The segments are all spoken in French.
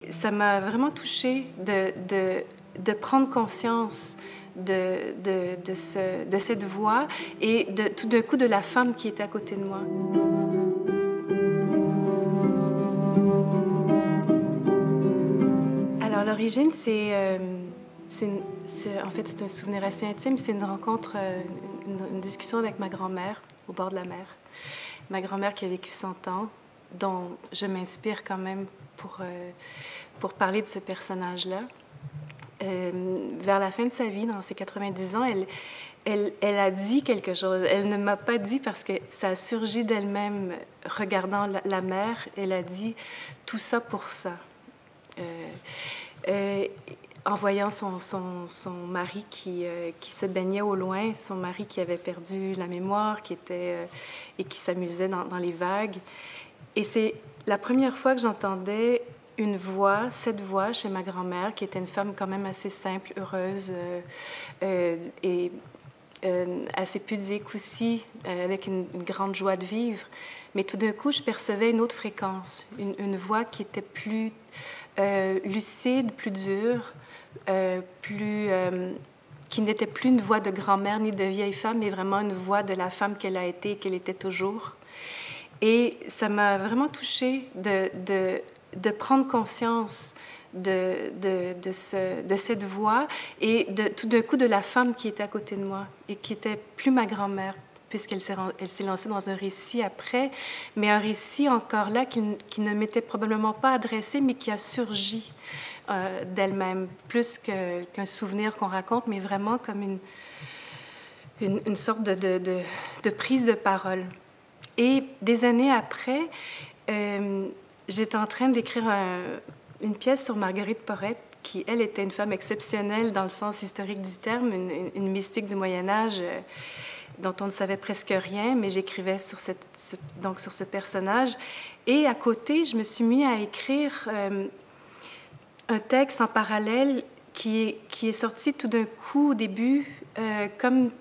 Ça m'a vraiment touchée de prendre conscience de cette voix et tout d'un coup de la femme qui était à côté de moi. Alors l'origine, en fait, c'est un souvenir assez intime. C'est une rencontre, une discussion avec ma grand-mère au bord de la mer. Ma grand-mère qui a vécu 100 ans, dont je m'inspire quand même pour parler de ce personnage-là. Vers la fin de sa vie, dans ses 90 ans, elle a dit quelque chose. Elle ne m'a pas dit parce que ça a surgi d'elle-même, regardant la mer. Elle a dit « tout ça pour ça ». En voyant son mari qui se baignait au loin, son mari qui avait perdu la mémoire, et qui s'amusait dans les vagues. Et c'est la première fois que j'entendais cette voix chez ma grand-mère, qui était une femme quand même assez simple, heureuse, et assez pudique aussi, avec une grande joie de vivre. Mais tout d'un coup, je percevais une autre fréquence, une voix qui était plus lucide, plus dure, qui n'était plus une voix de grand-mère ni de vieille femme, mais vraiment une voix de la femme qu'elle a été et qu'elle était toujours. Et ça m'a vraiment touchée de prendre conscience de cette voix et tout d'un coup de la femme qui était à côté de moi et qui était plus ma grand-mère, puisqu'elle s'est lancée dans un récit après, mais un récit encore là qui ne m'était probablement pas adressé, mais qui a surgi d'elle-même, plus qu'un souvenir qu'on raconte, mais vraiment comme une sorte de prise de parole. Et des années après, j'étais en train d'écrire une pièce sur Marguerite Porete, qui, elle, était une femme exceptionnelle dans le sens historique du terme, une mystique du Moyen-Âge dont on ne savait presque rien, mais j'écrivais sur ce personnage. Et à côté, je me suis mis à écrire un texte en parallèle qui est sorti tout d'un coup au début, comme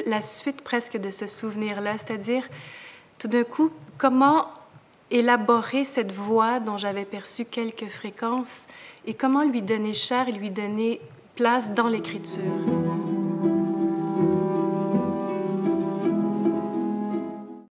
la suite presque de ce souvenir-là, c'est-à-dire tout d'un coup, comment élaborer cette voix dont j'avais perçu quelques fréquences et comment lui donner chair et lui donner place dans l'écriture.